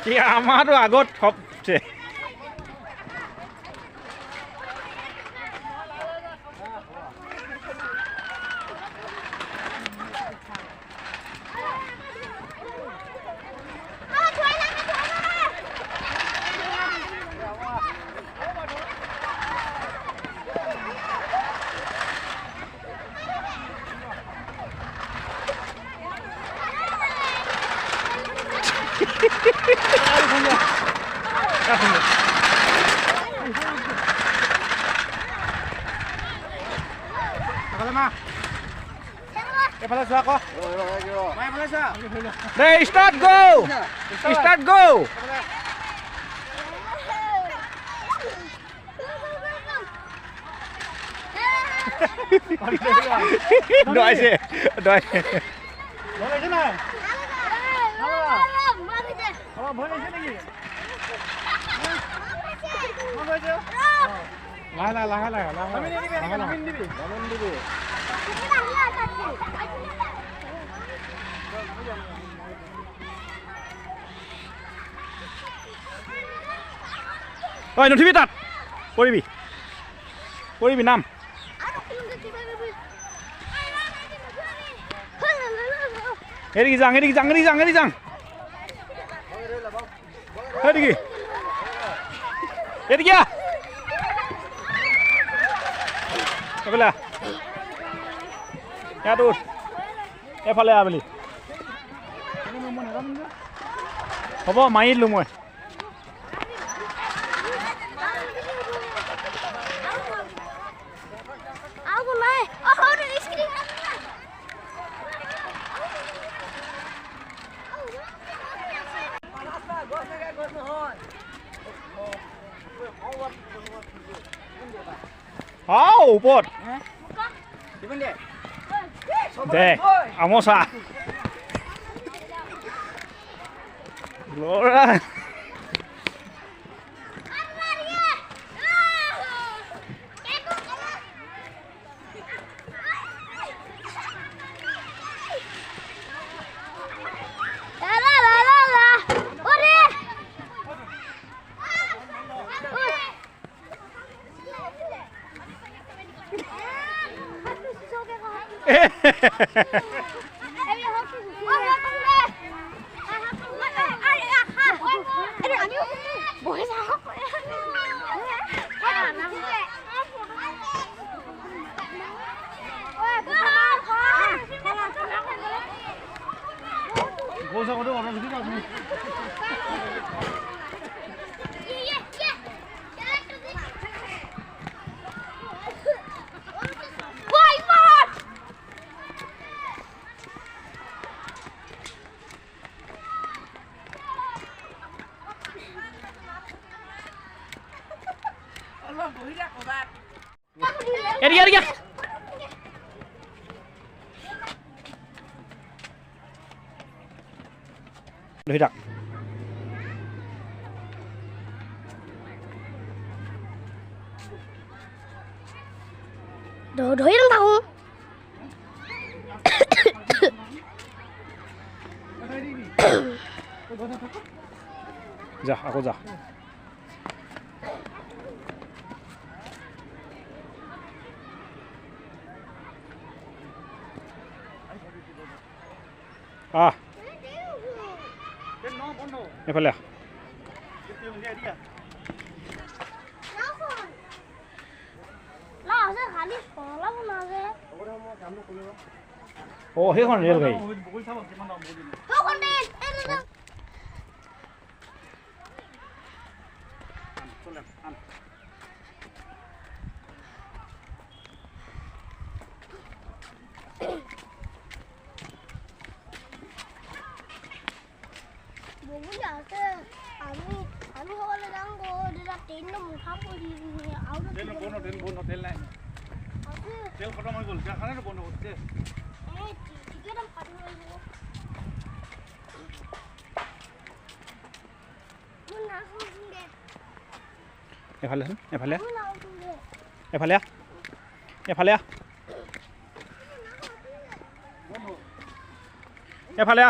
কি আমাৰতো আগত সবচে এফালে চোৱা আকৌ এফালে চোৱা দে ষ্টাৰ্ট গো ষ্টাৰ্ট গো দইছে দইছে বলাইছে না বাবা বলাইছে নাকি লাহে লাহে লাহে লাহে দিবি ঐ নুঠিবি তাত পৰিবি নাম এদিকে যাং এদিকে এফালে ইয়াত উঠ এফালে আবেলি হ'ব মাৰি দিলোঁ মই ওপৰত দে আমচা ল'ৰা এদিকে ধৰি থাক ধৰি নাথাকোঁ যা আকৌ যা এফালে অ সেইখন ৰেল গাড়ী আমি সকলে যাম গো দিলা ট্রেন মুঠা পড়ি আউট ট্রেন বন্ধ তেল নাই তেল খতম হৈ গ'ল কারখানা বন্ধ করতে এই টিকেট কাটি হইলো মুন না শুনবে এফালে এফালে এফালে এফালে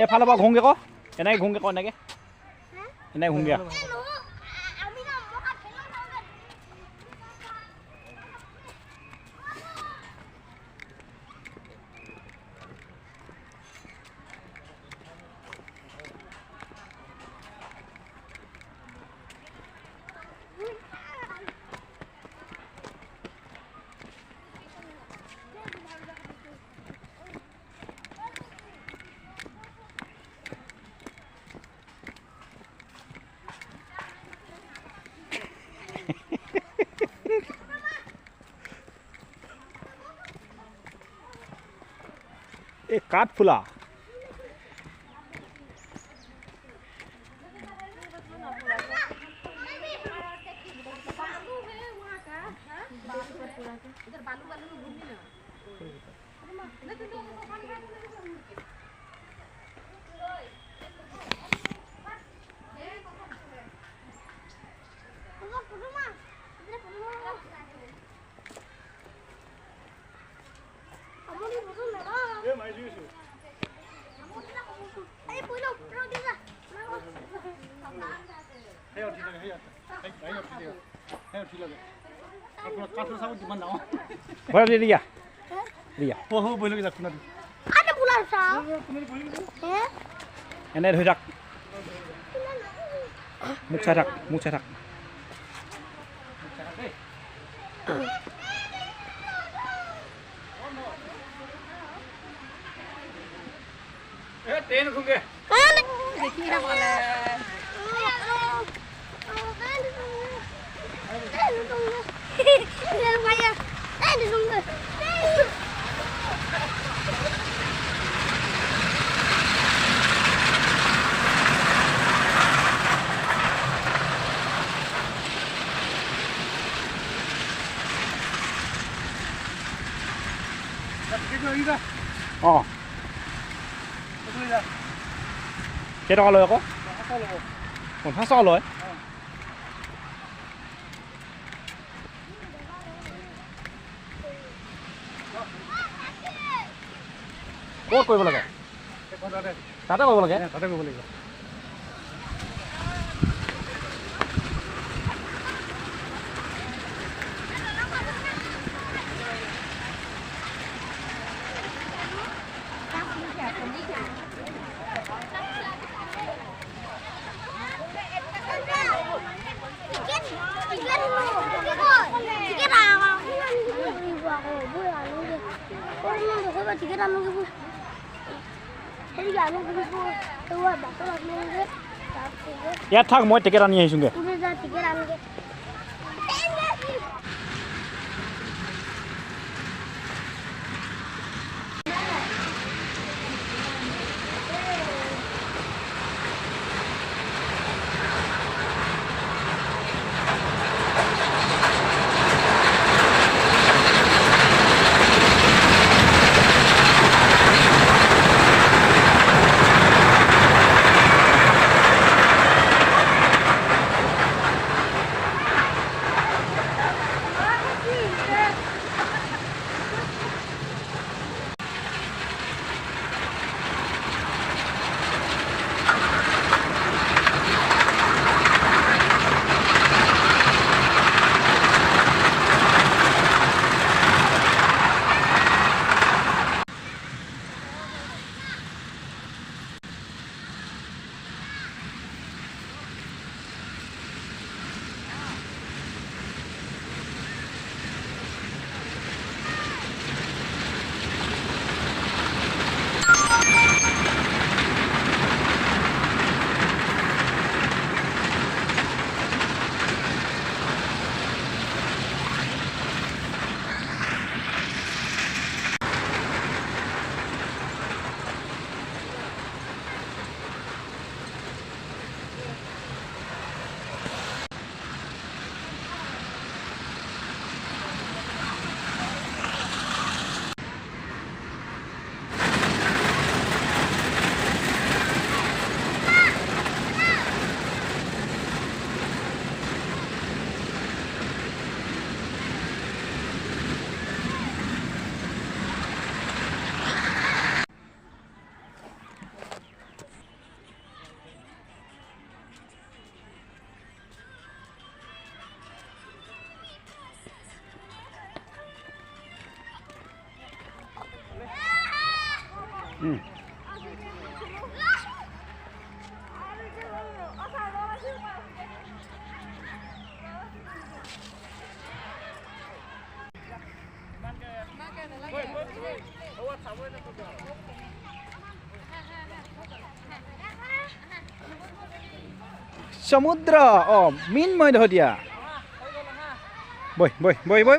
এফালৰ পৰা ঘূংগে আকৌ এনেকৈ ঘূংগে আকৌ এনেকৈ এনেকৈ ঘূংগে এই কাঠফুলা Boleh beli dia? Dia. Oh, boleh kita kuna. Ada pula sah. Ini ada hidak. Muk cadak. Ten khunge. देखिए बोले Oh. Cái đó lôi có? Còn phát so lôi. Có coi vào cái. Tata coi vào cái. Tata coi vào cái. ইয়াত থাক মই ticket আনি আহিছোগে সমুদ্র ও মিন মই ধ দিয়া বই বই বই বই